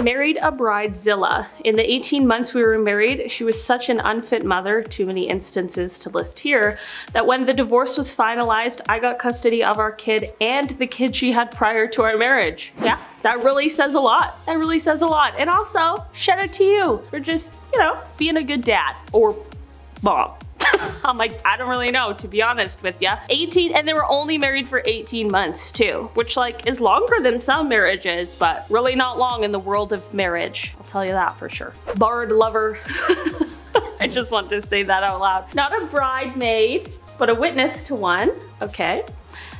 Married a bridezilla. In the 18 months we were married, she was such an unfit mother, too many instances to list here, that when the divorce was finalized, I got custody of our kid and the kid she had prior to our marriage. Yeah, that really says a lot. That really says a lot. And also, shout out to you for just, you know, being a good dad or mom. I'm like, I don't really know, to be honest with ya. 18, and they were only married for 18 months too, which like is longer than some marriages, but really not long in the world of marriage. I'll tell you that for sure. Barred lover. I just want to say that out loud. Not a bridesmaid, but a witness to one. Okay.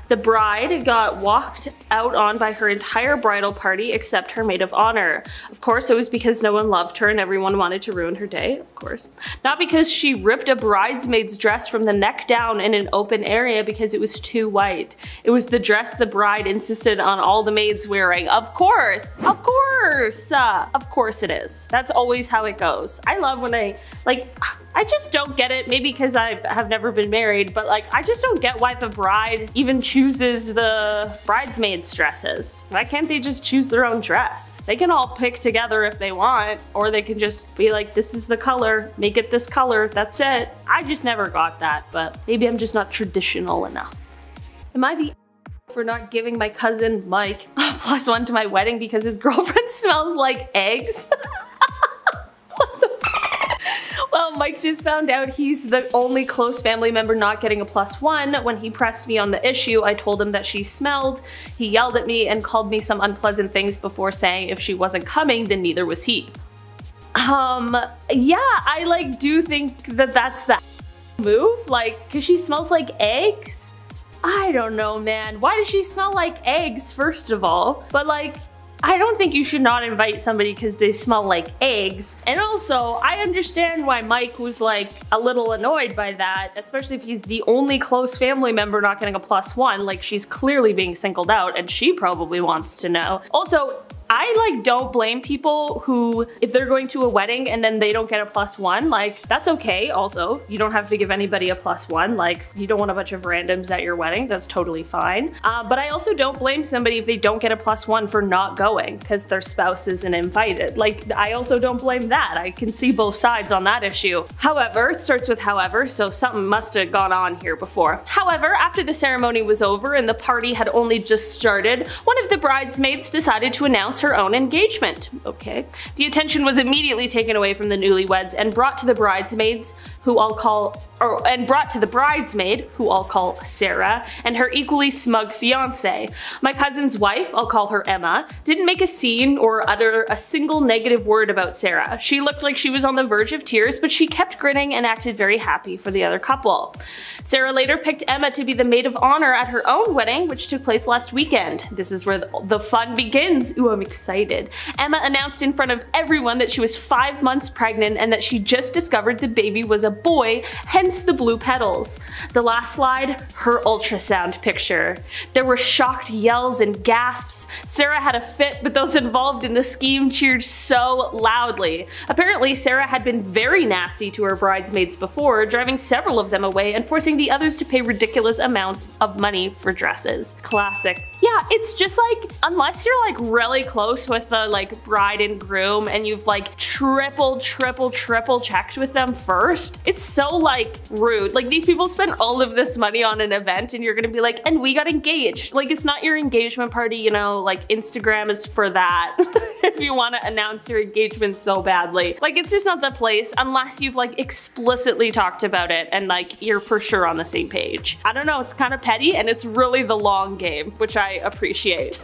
The bride got walked out on by her entire bridal party except her maid of honor. Of course, it was because no one loved her and everyone wanted to ruin her day, of course. Not because she ripped a bridesmaid's dress from the neck down in an open area because it was too white. It was the dress the bride insisted on all the maids wearing. Of course! Of course! Of course it is. That's always how it goes. I love when I just don't get it, maybe because I have never been married, but like, I just don't get why the bride even chooses the bridesmaids' dresses. Why can't they just choose their own dress? They can all pick together if they want, or they can just be like, this is the color, make it this color, that's it. I just never got that, but maybe I'm just not traditional enough. Am I the for not giving my cousin Mike a +1 to my wedding because his girlfriend smells like eggs? Well, Mike just found out he's the only close family member not getting a +1. When he pressed me on the issue, I told him that she smelled. He yelled at me and called me some unpleasant things before saying if she wasn't coming, then neither was he. Yeah, I like do think that that's the move, like, cause she smells like eggs? I don't know, man. Why does she smell like eggs, first of all? But like, I don't think you should not invite somebody because they smell like eggs. And also, I understand why Mike was like a little annoyed by that, especially if he's the only close family member not getting a +1. Like, she's clearly being singled out and she probably wants to know. Also, I like don't blame people who, if they're going to a wedding and then they don't get a +1, like that's okay also. You don't have to give anybody a +1, like you don't want a bunch of randoms at your wedding, that's totally fine. But I also don't blame somebody if they don't get a +1 for not going because their spouse isn't invited. Like I also don't blame that. I can see both sides on that issue. However, it starts with however, so something must have gone on here before. However, after the ceremony was over and the party had only just started, one of the bridesmaids decided to announce her own engagement. Okay. The attention was immediately taken away from the newlyweds and brought to the bridesmaids, who I'll call Sarah, and her equally smug fiance. My cousin's wife, I'll call her Emma, didn't make a scene or utter a single negative word about Sarah. She looked like she was on the verge of tears, but she kept grinning and acted very happy for the other couple. Sarah later picked Emma to be the maid of honor at her own wedding, which took place last weekend. This is where the fun begins. Ooh, I'm excited. Emma announced in front of everyone that she was 5 months pregnant and that she just discovered the baby was a boy, hence the blue petals. The last slide, her ultrasound picture. There were shocked yells and gasps. Sarah had a fit, but those involved in the scheme cheered so loudly. Apparently, Sarah had been very nasty to her bridesmaids before, driving several of them away and forcing the others to pay ridiculous amounts of money for dresses. Classic. Yeah, it's just like, unless you're like really close with the like bride and groom and you've like triple checked with them first, it's so like rude. Like these people spend all of this money on an event and you're gonna be like, and we got engaged. Like it's not your engagement party, you know, like Instagram is for that. If you wanna announce your engagement so badly. Like it's just not the place unless you've like explicitly talked about it and like you're for sure on the same page. I don't know, it's kind of petty and it's really the long game, which I appreciate.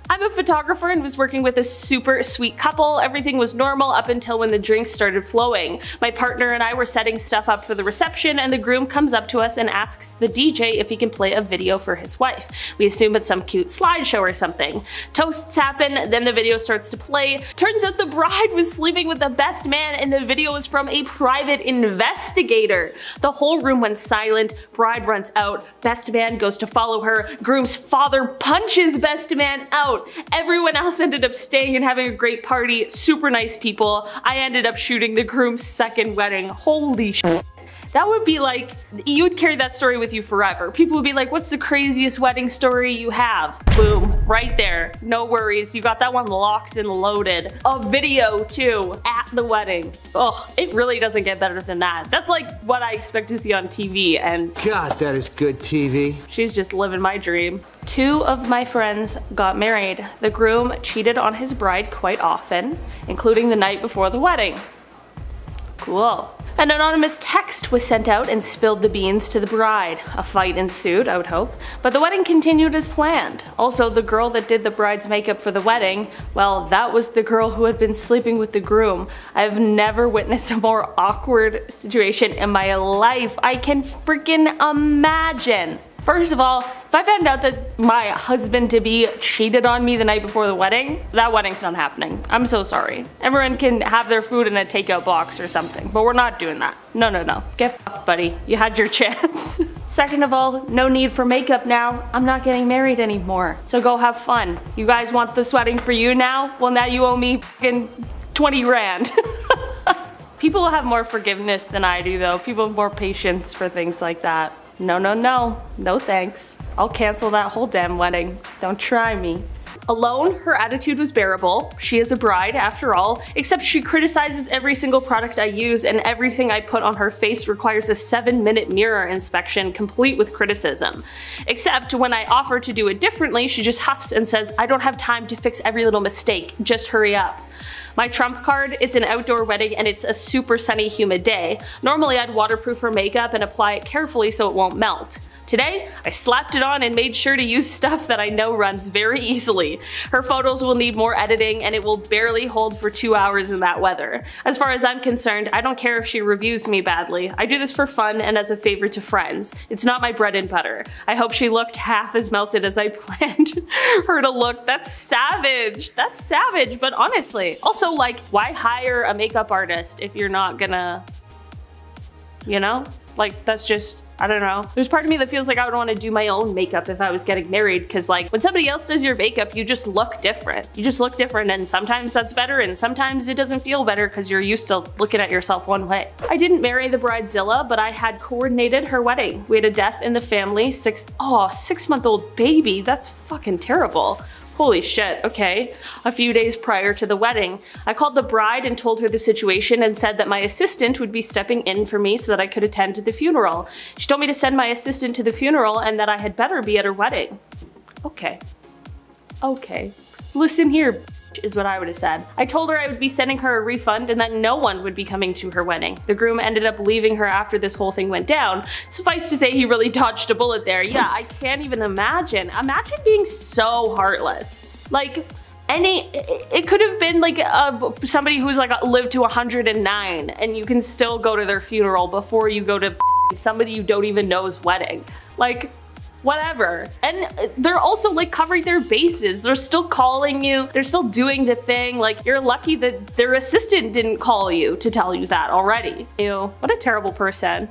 I'm a photographer and was working with a super sweet couple. Everything was normal up until when the drinks started flowing. My partner and I were setting stuff up for the reception and the groom comes up to us and asks the DJ if he can play a video for his wife. We assume it's some cute slideshow or something. Toasts happen, then the video starts to play. Turns out the bride was sleeping with the best man and the video was from a private investigator. The whole room went silent, bride runs out, best man goes to follow her, groom's father punches best man out. Everyone else ended up staying and having a great party, super nice people. I ended up shooting the groom's second wedding. Holy shit. That would be like, you would carry that story with you forever. People would be like, what's the craziest wedding story you have? Boom, right there. No worries, you got that one locked and loaded. A video too, at the wedding. Oh, it really doesn't get better than that. That's like what I expect to see on TV, and God, that is good TV. She's just living my dream. 2 of my friends got married. The groom cheated on his bride quite often, including the night before the wedding. Cool. An anonymous text was sent out and spilled the beans to the bride. A fight ensued, I would hope, but the wedding continued as planned. Also, the girl that did the bride's makeup for the wedding, well, that was the girl who had been sleeping with the groom. I've never witnessed a more awkward situation in my life. I can freaking imagine. First of all, if I found out that my husband-to-be cheated on me the night before the wedding, that wedding's not happening. I'm so sorry. Everyone can have their food in a takeout box or something, but we're not doing that. No, no, no. Get fucked, buddy. You had your chance. Second of all, no need for makeup now. I'm not getting married anymore, so go have fun. You guys want this wedding for you now? Well, now you owe me fucking 20 grand. People have more forgiveness than I do, though. People have more patience for things like that. No, no, no. No thanks. I'll cancel that whole damn wedding. Don't try me. Alone, her attitude was bearable. She is a bride, after all, except she criticizes every single product I use, and everything I put on her face requires a 7-minute mirror inspection complete with criticism. Except when I offer to do it differently, she just huffs and says, I don't have time to fix every little mistake, just hurry up. My trump card, it's an outdoor wedding and it's a super sunny, humid day. Normally I'd waterproof her makeup and apply it carefully so it won't melt. Today, I slapped it on and made sure to use stuff that I know runs very easily. Her photos will need more editing and it will barely hold for 2 hours in that weather. As far as I'm concerned, I don't care if she reviews me badly. I do this for fun and as a favor to friends. It's not my bread and butter. I hope she looked half as melted as I planned her to look. That's savage. That's savage, but honestly. Also, like, why hire a makeup artist if you're not gonna, you know? Like, that's just, I don't know. There's part of me that feels like I would want to do my own makeup if I was getting married, because like when somebody else does your makeup, you just look different. You just look different, and sometimes that's better and sometimes it doesn't feel better because you're used to looking at yourself one way. I didn't marry the bridezilla, but I had coordinated her wedding. We had a death in the family, 6-month-old baby. That's fucking terrible. Holy shit, okay. A few days prior to the wedding, I called the bride and told her the situation and said that my assistant would be stepping in for me so that I could attend to the funeral. She told me to send my assistant to the funeral and that I had better be at her wedding. Okay. Okay. Listen here, is what I would have said. I told her I would be sending her a refund and that no one would be coming to her wedding. The groom ended up leaving her after this whole thing went down. Suffice to say, he really dodged a bullet there. Yeah, I can't even imagine. Imagine being so heartless. Like, it could have been like somebody who's like lived to 109 and you can still go to their funeral before you go to somebody you don't even know's wedding. Like, whatever. And they're also like covering their bases. They're still calling you. They're still doing the thing. Like, you're lucky that their assistant didn't call you to tell you that already. Ew, what a terrible person.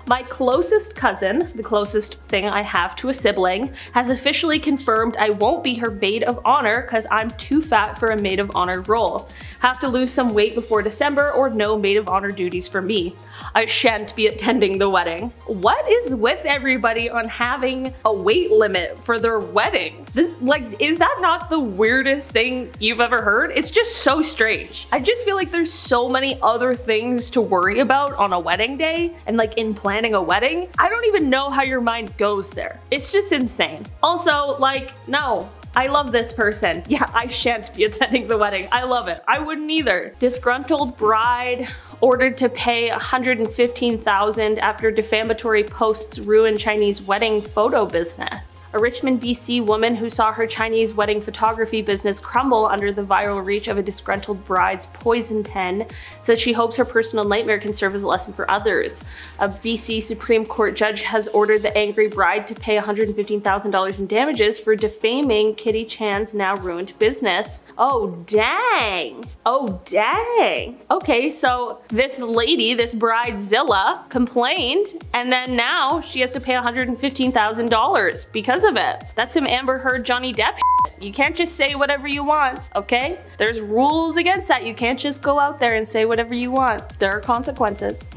My closest cousin, the closest thing I have to a sibling, has officially confirmed I won't be her maid of honor because I'm too fat for a maid of honor role. Have to lose some weight before December or no maid of honor duties for me. I shan't be attending the wedding. What is with everybody on having a weight limit for their wedding? This, like, is that not the weirdest thing you've ever heard? It's just so strange. I just feel like there's so many other things to worry about on a wedding day and like in planning a wedding. I don't even know how your mind goes there. It's just insane. Also, like, no. I love this person. Yeah, I shan't be attending the wedding. I love it. I wouldn't either. Disgruntled bride ordered to pay $115,000 after defamatory posts ruin Chinese wedding photo business. A Richmond, BC woman who saw her Chinese wedding photography business crumble under the viral reach of a disgruntled bride's poison pen says she hopes her personal nightmare can serve as a lesson for others. A BC Supreme Court judge has ordered the angry bride to pay $115,000 in damages for defaming Kitty Chan's now ruined business. Oh dang. Oh dang. Okay, so this lady, this bridezilla, complained and then now she has to pay $115,000 because of it. That's some Amber Heard Johnny Depp shit. You can't just say whatever you want, okay? There's rules against that. You can't just go out there and say whatever you want. There are consequences.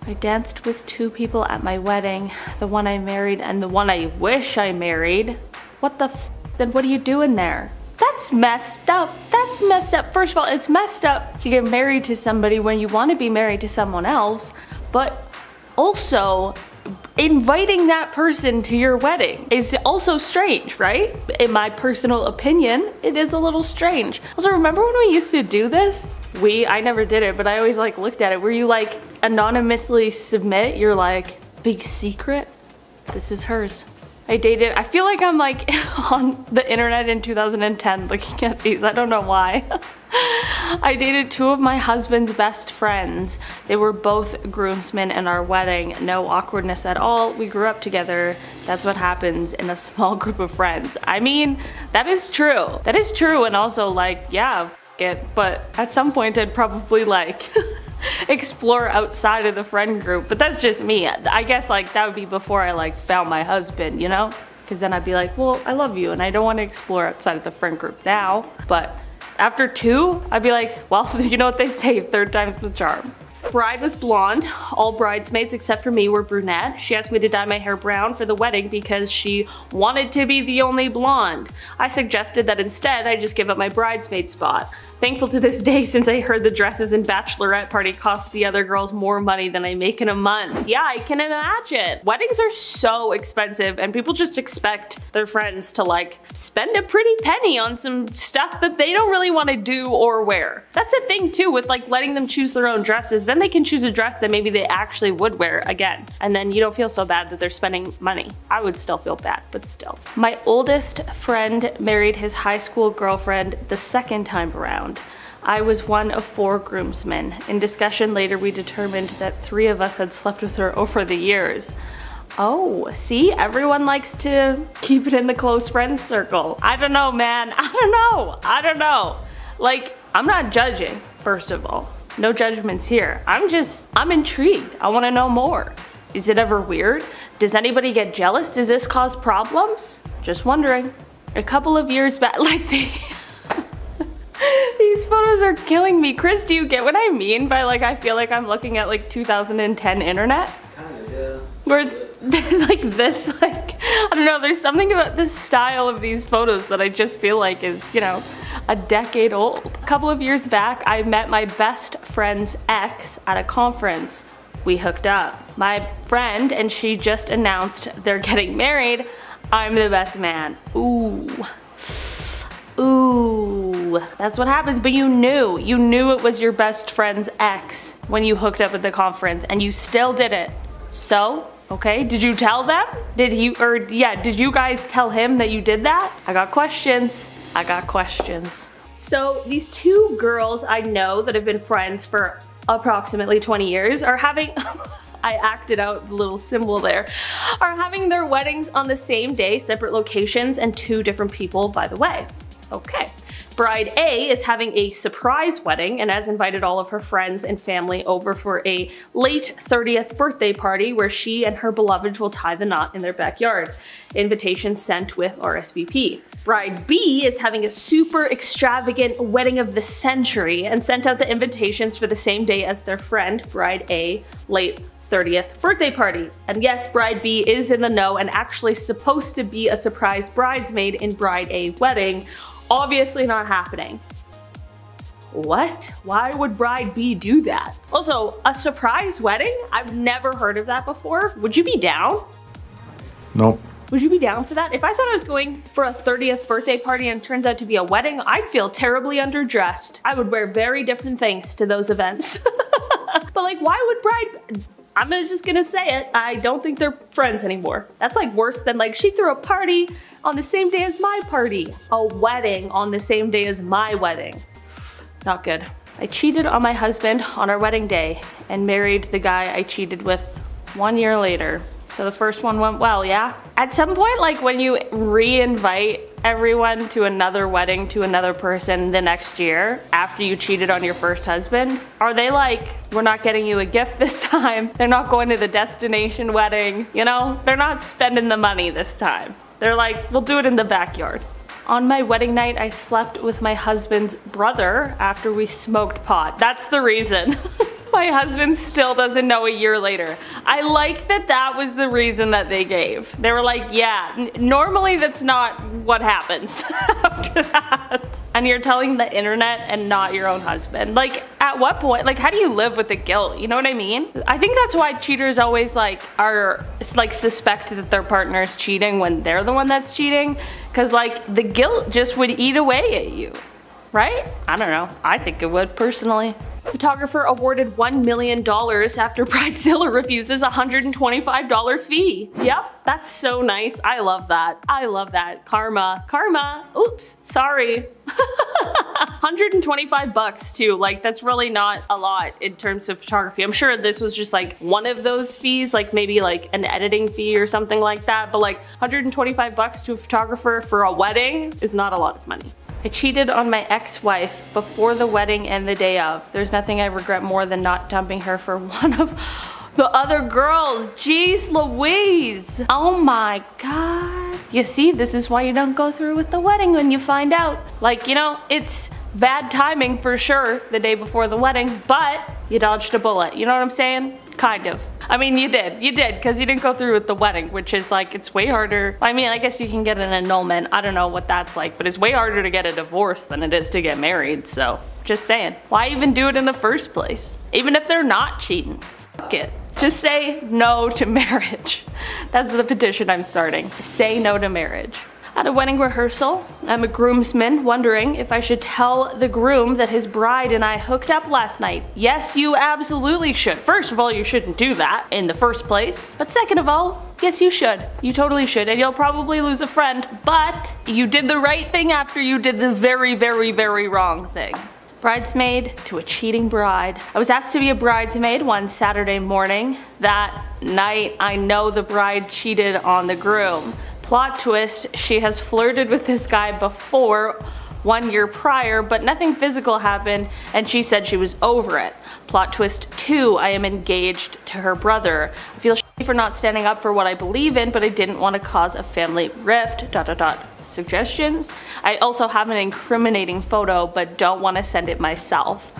I danced with 2 people at my wedding, the one I married and the one I wish I married. What the f? Then what are you doing there? That's messed up. That's messed up. First of all, it's messed up to get married to somebody when you want to be married to someone else, but also inviting that person to your wedding is also strange, right? In my personal opinion, it is a little strange. Also, remember when we used to do this? I never did it, but I always like looked at it, where you like anonymously submit your like big secret. This is hers. I feel like I'm like on the internet in 2010 looking at these. I don't know why. I dated 2 of my husband's best friends. They were both groomsmen in our wedding. No awkwardness at all. We grew up together. That's what happens in a small group of friends. I mean, that is true. That is true, and also like, yeah, but at some point I'd probably like explore outside of the friend group, but that's just me. I guess like that would be before I like found my husband, you know? Because then I'd be like, well, I love you and I don't want to explore outside of the friend group now. But after 2, I'd be like, well, you know what they say, 3rd time's the charm. Bride was blonde. All bridesmaids except for me were brunette. She asked me to dye my hair brown for the wedding because she wanted to be the only blonde. I suggested that instead I just give up my bridesmaid spot. Thankful to this day, since I heard the dresses and bachelorette party cost the other girls more money than I make in a month. Yeah, I can imagine. Weddings are so expensive and people just expect their friends to like spend a pretty penny on some stuff that they don't really want to do or wear. That's the thing too with like letting them choose their own dresses. Then they can choose a dress that maybe they actually would wear again. And then you don't feel so bad that they're spending money. I would still feel bad, but still. My oldest friend married his high school girlfriend the 2nd time around. I was one of 4 groomsmen. In discussion later, we determined that 3 of us had slept with her over the years. Oh, see? Everyone likes to keep it in the close friends circle. I don't know, man. I don't know. Like, I'm not judging, first of all. No judgments here. I'm intrigued. I want to know more. Is it ever weird? Does anybody get jealous? Does this cause problems? Just wondering. A couple of years back, like these photos are killing me. Chris, do you get what I mean by like, I feel like I'm looking at like 2010 internet? Kinda, yeah. Where it's like this, like, I don't know, there's something about this style of these photos that I just feel like is, you know, a decade old. A couple of years back, I met my best friend's ex at a conference. We hooked up. My friend and she just announced they're getting married. I'm the best man. Ooh. Ooh, that's what happens, but you knew it was your best friend's ex when you hooked up at the conference and you still did it. So, okay, did you tell them? Did you guys tell him that you did that? I got questions. So these 2 girls I know that have been friends for approximately 20 years are having I acted out the little symbol there, are having their weddings on the same day, separate locations, and 2 different people, by the way. Okay. Bride A is having a surprise wedding and has invited all of her friends and family over for a late 30th birthday party where she and her beloved will tie the knot in their backyard. Invitation sent with RSVP. Bride B is having a super extravagant wedding of the century and sent out the invitations for the same day as their friend, Bride A, late 30th birthday party. And yes, Bride B is in the know and actually supposed to be a surprise bridesmaid in Bride A wedding. Obviously not happening. What? Why would Bride B do that? Also, a surprise wedding? I've never heard of that before. Would you be down? Nope. Would you be down for that? If I thought I was going for a 30th birthday party and it turns out to be a wedding, I'd feel terribly underdressed. I would wear very different things to those events. But like, why would Bride... I'm just gonna say it, I don't think they're friends anymore. That's like worse than like, she threw a party on the same day as my party. A wedding on the same day as my wedding. Not good. I cheated on my husband on our wedding day and married the guy I cheated with 1 year later. So the first one went well, yeah? At some point, like when you re-invite everyone to another wedding to another person the next year after you cheated on your first husband, are they like, we're not getting you a gift this time? They're not going to the destination wedding, you know? They're not spending the money this time. They're like, we'll do it in the backyard. On my wedding night, I slept with my husband's brother after we smoked pot. That's the reason. My husband still doesn't know a year later. I like that that was the reason that they gave. They were like, yeah, normally that's not what happens after that. And you're telling the internet and not your own husband. Like, at what point, like, how do you live with the guilt? You know what I mean? I think that's why cheaters always suspect that their partner is cheating when they're the one that's cheating. Cause like, the guilt just would eat away at you, right? I don't know, I think it would personally. Photographer awarded $1 million after Bridezilla refuses a $125 fee. Yep, that's so nice. I love that. I love that. Karma. Karma. Oops, sorry. 125 bucks too. Like, that's really not a lot in terms of photography. I'm sure this was just like one of those fees, like maybe like an editing fee or something like that. But like 125 bucks to a photographer for a wedding is not a lot of money. I cheated on my ex-wife before the wedding and the day of. There's nothing I regret more than not dumping her for one of the other girls. Jeez Louise. Oh my God. You see, this is why you don't go through with the wedding when you find out. Like, you know, it's bad timing for sure the day before the wedding, but you dodged a bullet. You know what I'm saying? Kind of. I mean, you did, because you didn't go through with the wedding, which is like, it's way harder. I mean, I guess you can get an annulment. I don't know what that's like, but it's way harder to get a divorce than it is to get married, so just saying. Why even do it in the first place? Even if they're not cheating. Fuck it. Just say no to marriage. That's the petition I'm starting. Say no to marriage. At a wedding rehearsal, I'm a groomsman wondering if I should tell the groom that his bride and I hooked up last night. Yes, you absolutely should. First of all, you shouldn't do that in the first place. But second of all, yes, you should. You totally should, and you'll probably lose a friend. But you did the right thing after you did the very, very, very wrong thing. Bridesmaid to a cheating bride. I was asked to be a bridesmaid one Saturday morning. That night, I know the bride cheated on the groom. Plot twist, she has flirted with this guy before 1 year prior, but nothing physical happened and she said she was over it. Plot twist 2, I am engaged to her brother. I feel shitty for not standing up for what I believe in, but I didn't want to cause a family rift. ... Suggestions? I also have an incriminating photo, but don't want to send it myself.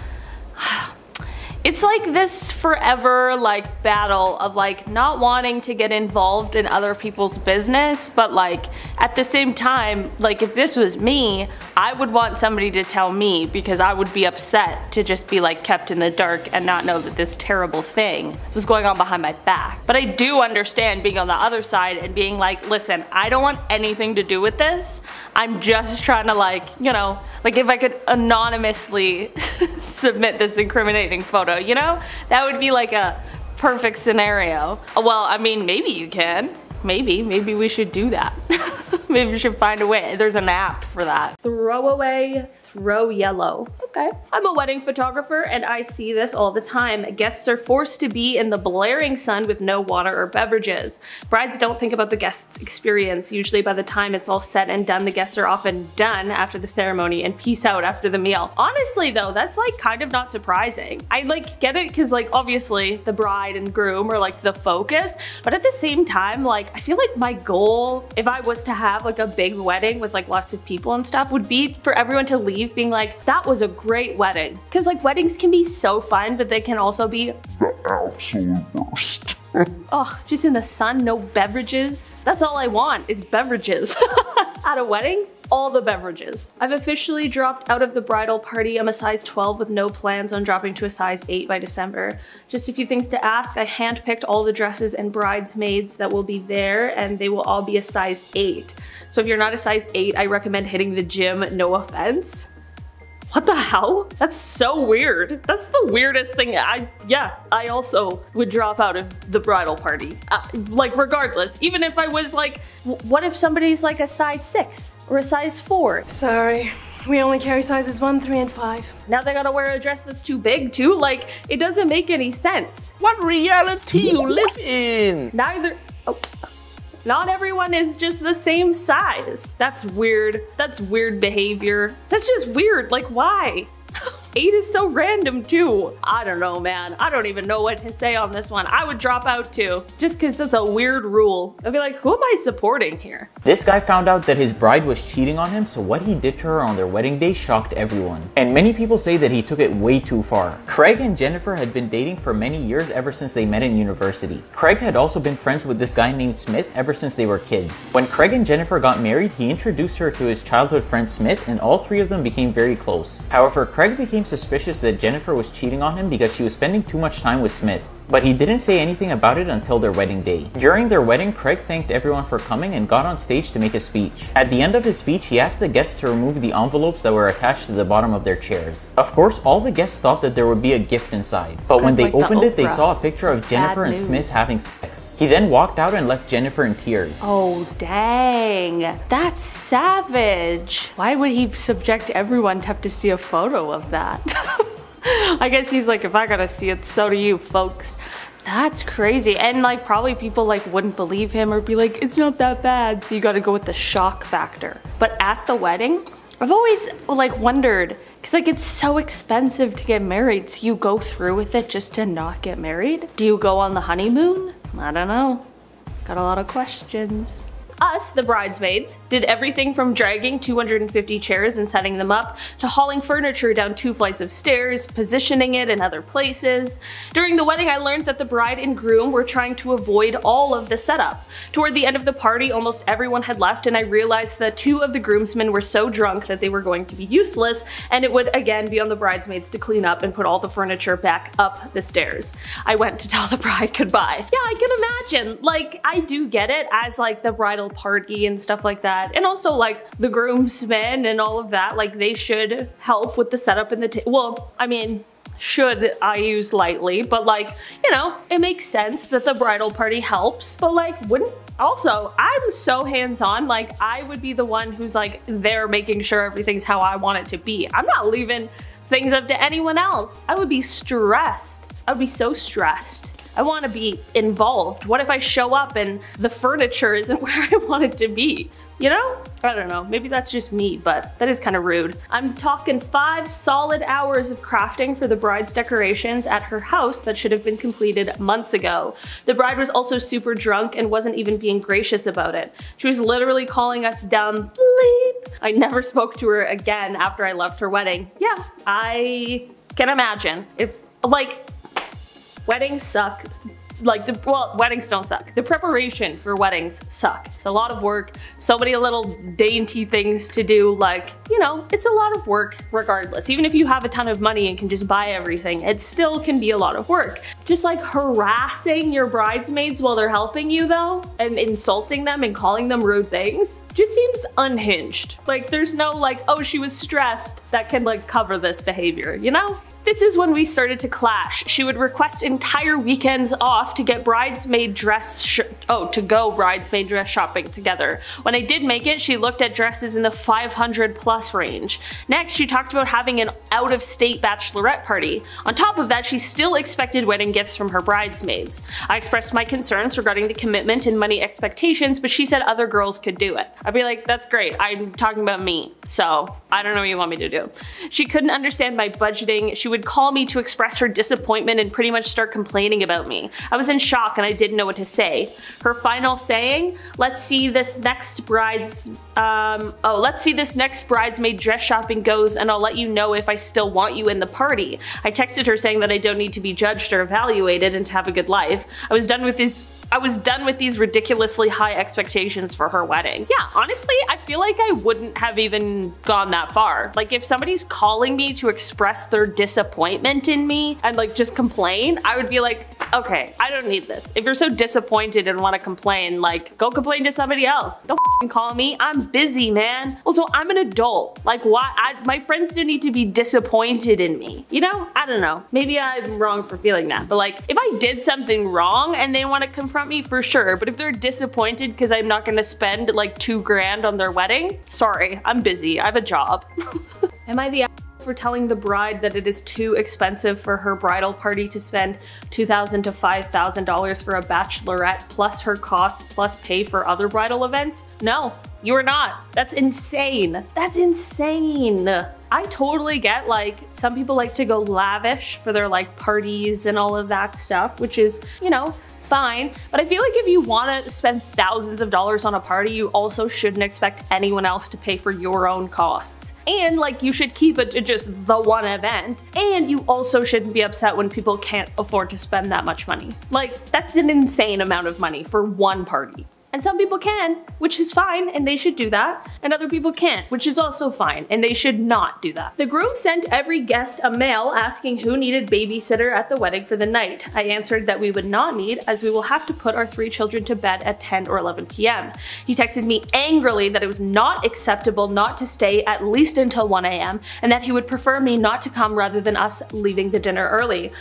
It's like this forever like battle of like not wanting to get involved in other people's business, but like at the same time, like if this was me, I would want somebody to tell me because I would be upset to just be like kept in the dark and not know that this terrible thing was going on behind my back. But I do understand being on the other side and being like, listen, I don't want anything to do with this. I'm just trying to like, you know, like if I could anonymously submit this incriminating photo, you know? That would be like a perfect scenario. Well, I mean, maybe you can. Maybe we should do that. Maybe we should find a way. There's an app for that. Throw away, throw yellow. Okay. I'm a wedding photographer and I see this all the time. Guests are forced to be in the blaring sun with no water or beverages. Brides don't think about the guest's experience. Usually by the time it's all said and done, the guests are often done after the ceremony and peace out after the meal. Honestly though, that's like kind of not surprising. I like get it because like obviously the bride and groom are like the focus, but at the same time, like I feel like my goal, if I was to have like a big wedding with like lots of people and stuff, would be for everyone to leave being like, that was a great wedding. Because like weddings can be so fun, but they can also be the absolute worst. Oh, just in the sun, no beverages. That's all I want is beverages. At a wedding, all the beverages. I've officially dropped out of the bridal party. I'm a size 12 with no plans on dropping to a size 8 by December. Just a few things to ask. I handpicked all the dresses and bridesmaids that will be there and they will all be a size 8. So if you're not a size 8, I recommend hitting the gym, no offense. What the hell? That's so weird. That's the weirdest thing. I also would drop out of the bridal party. Like regardless, even if I was like, what if somebody's like a size 6 or a size 4? Sorry, we only carry sizes 1, 3, and 5. Now they gotta wear a dress that's too big too? Like, it doesn't make any sense. What reality you live in? Not everyone is just the same size. That's weird. That's weird behavior. That's just weird. Like, why? 8 is so random too. I don't know, man. I don't even know what to say on this one. I would drop out too, just because that's a weird rule. I'd be like, who am I supporting here? This guy found out that his bride was cheating on him, so what he did to her on their wedding day shocked everyone. And many people say that he took it way too far. Craig and Jennifer had been dating for many years ever since they met in university. Craig had also been friends with this guy named Smith ever since they were kids. When Craig and Jennifer got married, he introduced her to his childhood friend Smith, and all three of them became very close. However, Craig became suspicious that Jennifer was cheating on him because she was spending too much time with Smith. But he didn't say anything about it until their wedding day. During their wedding, Craig thanked everyone for coming and got on stage to make a speech. At the end of his speech, he asked the guests to remove the envelopes that were attached to the bottom of their chairs. Of course, all the guests thought that there would be a gift inside. But when they opened it, they saw a picture of Jennifer and Smith having sex. He then walked out and left Jennifer in tears. Oh, dang. That's savage. Why would he subject everyone to have to see a photo of that? I guess he's like, if I gotta see it, so do you, folks. That's crazy. And like probably people like wouldn't believe him or be like, it's not that bad. So you gotta go with the shock factor. But at the wedding, I've always like wondered, because like it's so expensive to get married. So you go through with it just to not get married? Do you go on the honeymoon? I don't know. Got a lot of questions. Us, the bridesmaids, did everything from dragging 250 chairs and setting them up, to hauling furniture down 2 flights of stairs, positioning it in other places. During the wedding, I learned that the bride and groom were trying to avoid all of the setup. Toward the end of the party, almost everyone had left, and I realized that 2 of the groomsmen were so drunk that they were going to be useless, and it would again be on the bridesmaids to clean up and put all the furniture back up the stairs. I went to tell the bride goodbye. Yeah, I can imagine. Like, I do get it as like the bridal party and stuff like that, and also like the groomsmen and all of that, like they should help with the setup and the well, I mean, should I use lightly, but like, you know, it makes sense that the bridal party helps, but like wouldn't also, I'm so hands-on, like I would be the one who's like there making sure everything's how I want it to be. I'm not leaving things up to anyone else. I would be stressed. I would be so stressed. I want to be involved. What if I show up and the furniture isn't where I want it to be? You know? I don't know, maybe that's just me, but that is kind of rude. I'm talking 5 solid hours of crafting for the bride's decorations at her house that should have been completed months ago. The bride was also super drunk and wasn't even being gracious about it. She was literally calling us dumb bleep. I never spoke to her again after I left her wedding. Yeah, I can imagine. If, like, weddings suck. Like, well, weddings don't suck. The preparation for weddings suck. It's a lot of work, so many little dainty things to do, like, you know, it's a lot of work regardless. Even if you have a ton of money and can just buy everything, it still can be a lot of work. Just like harassing your bridesmaids while they're helping you though, and insulting them and calling them rude things, just seems unhinged. Like, there's no like, oh, she was stressed, that can like cover this behavior, you know? This is when we started to clash. She would request entire weekends off to get bridesmaid dress go bridesmaid dress shopping together. When I did make it, she looked at dresses in the 500 plus range. Next, she talked about having an out-of-state bachelorette party. On top of that, she still expected wedding gifts from her bridesmaids. I expressed my concerns regarding the commitment and money expectations, but she said other girls could do it. I'd be like, that's great, I'm talking about me, so I don't know what you want me to do. She couldn't understand my budgeting. She would call me to express her disappointment and pretty much start complaining about me. I was in shock and I didn't know what to say. Her final saying, let's see this next bridesmaid dress shopping goes and I'll let you know if I still want you in the party. I texted her saying that I don't need to be judged or evaluated and to have a good life. I was done with these ridiculously high expectations for her wedding. Yeah, honestly, I feel like I wouldn't have even gone that far. Like, if somebody's calling me to express their disappointment in me and like just complain, I would be like, okay, I don't need this. If you're so disappointed and want to complain, like, go complain to somebody else. Don't f***ing call me. I'm busy, man. Also, I'm an adult. Like, why? My friends don't need to be disappointed in me. You know? I don't know. Maybe I'm wrong for feeling that, but like, if I did something wrong and they want to confront me, for sure, but if they're disappointed because I'm not gonna spend like $2 grand on their wedding, sorry, I'm busy, I have a job. Am I the for telling the bride that it is too expensive for her bridal party to spend $2,000 to $5,000 for a bachelorette plus her costs plus pay for other bridal events? No, you are not. That's insane. That's insane. I totally get, like, some people like to go lavish for their like parties and all of that stuff, which is, you know, fine. But I feel like if you want to spend thousands of dollars on a party, you also shouldn't expect anyone else to pay for your own costs. And like, you should keep it to just the one event. And you also shouldn't be upset when people can't afford to spend that much money. Like, that's an insane amount of money for one party. And some people can, which is fine, and they should do that. And other people can't, which is also fine, and they should not do that. The groom sent every guest a mail asking who needed babysitter at the wedding for the night. I answered that we would not need, as we will have to put our 3 children to bed at 10 or 11 p.m. He texted me angrily that it was not acceptable not to stay at least until 1 a.m. and that he would prefer me not to come rather than us leaving the dinner early.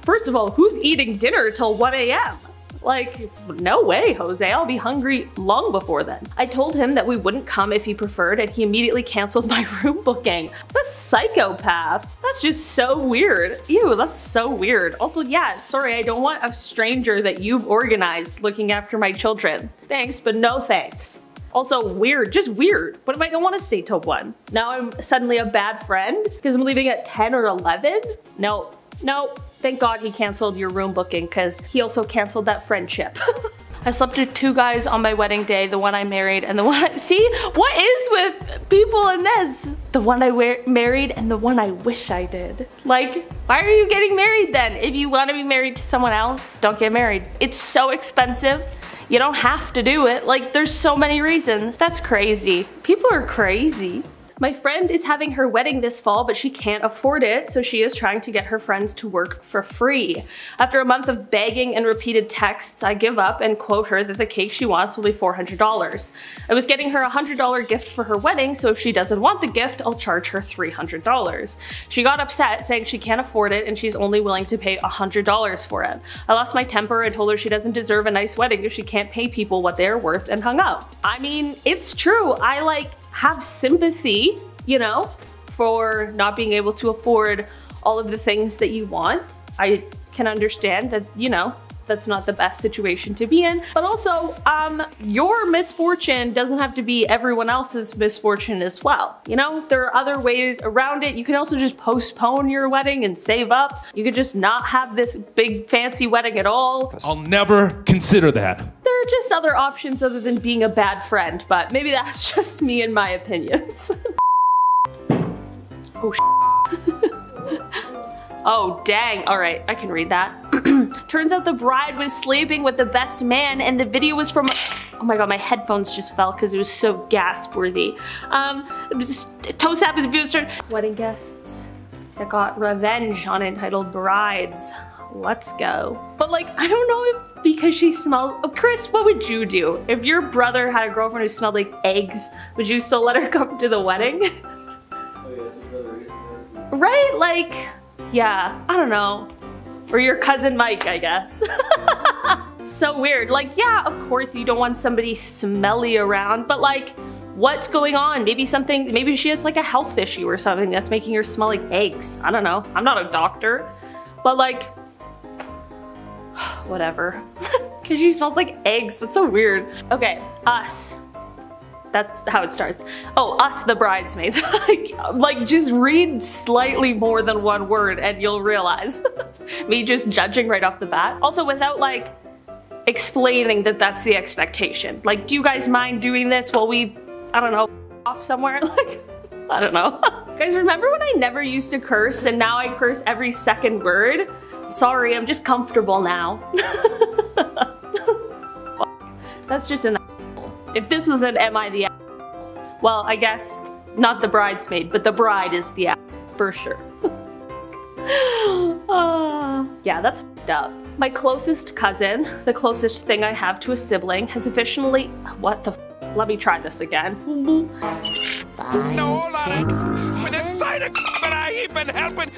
First of all, who's eating dinner till 1 a.m.? Like, no way, Jose, I'll be hungry long before then. I told him that we wouldn't come if he preferred, and he immediately canceled my room booking. What a psychopath. That's just so weird. Ew, that's so weird. Also, yeah, sorry, I don't want a stranger that you've organized looking after my children. Thanks, but no thanks. Also weird, just weird. What if I don't want to stay till 1? Now I'm suddenly a bad friend because I'm leaving at 10 or 11? No, no. Thank God he canceled your room booking because he also canceled that friendship. I slept with 2 guys on my wedding day, the one I married and the one see? What is with people in this? The one I married and the one I wish I did. Like, why are you getting married then? If you want to be married to someone else, don't get married. It's so expensive. You don't have to do it. Like, there's so many reasons. That's crazy. People are crazy. My friend is having her wedding this fall, but she can't afford it, so she is trying to get her friends to work for free. After a month of begging and repeated texts, I give up and quote her that the cake she wants will be $400. I was getting her a $100 gift for her wedding, so if she doesn't want the gift, I'll charge her $300. She got upset, saying she can't afford it and she's only willing to pay $100 for it. I lost my temper and told her she doesn't deserve a nice wedding if she can't pay people what they're worth and hung up. I mean, it's true. I have sympathy, you know, for not being able to afford all of the things that you want. I can understand that, you know, that's not the best situation to be in, but also your misfortune doesn't have to be everyone else's misfortune as well. You know, there are other ways around it. You can also just postpone your wedding and save up. You could just not have this big fancy wedding at all. I'll never consider that. There are just other options other than being a bad friend, but maybe that's just me and my opinions. Oh, oh, dang. All right, I can read that. Turns out the bride was sleeping with the best man and the video was from, oh my God, my headphones just fell because it was so gasp worthy. Toast happens to wedding guests that got revenge on entitled brides. Let's go. But like, I don't know if because she smells, oh, Chris, what would you do? If your brother had a girlfriend who smelled like eggs, would you still let her come to the wedding? Oh yeah, it's another reason. Right? Like, yeah, I don't know. Or your cousin Mike, I guess. So weird. Like, yeah, of course you don't want somebody smelly around, but like, what's going on? Maybe she has like a health issue or something that's making her smell like eggs. I don't know. I'm not a doctor, but like, whatever. Cause she smells like eggs. That's so weird. Okay, us. That's how it starts. Oh, us the bridesmaids. Like just read slightly more than one word and you'll realize. Me just judging right off the bat. Also without like explaining that that's the expectation. Like, do you guys mind doing this while we, I don't know, off somewhere? Like, I don't know. Guys, remember when I never used to curse and now I curse every second word? Sorry, I'm just comfortable now. That's just an asshole. If this was an am I the asshole? Well, I guess not the bridesmaid, but the bride is the asshole for sure. Yeah, that's f***ed up. My closest cousin, the closest thing I have to a sibling, has officially, what the f***? Let me try this again. No, hold on. With the sight of that I ain't been helping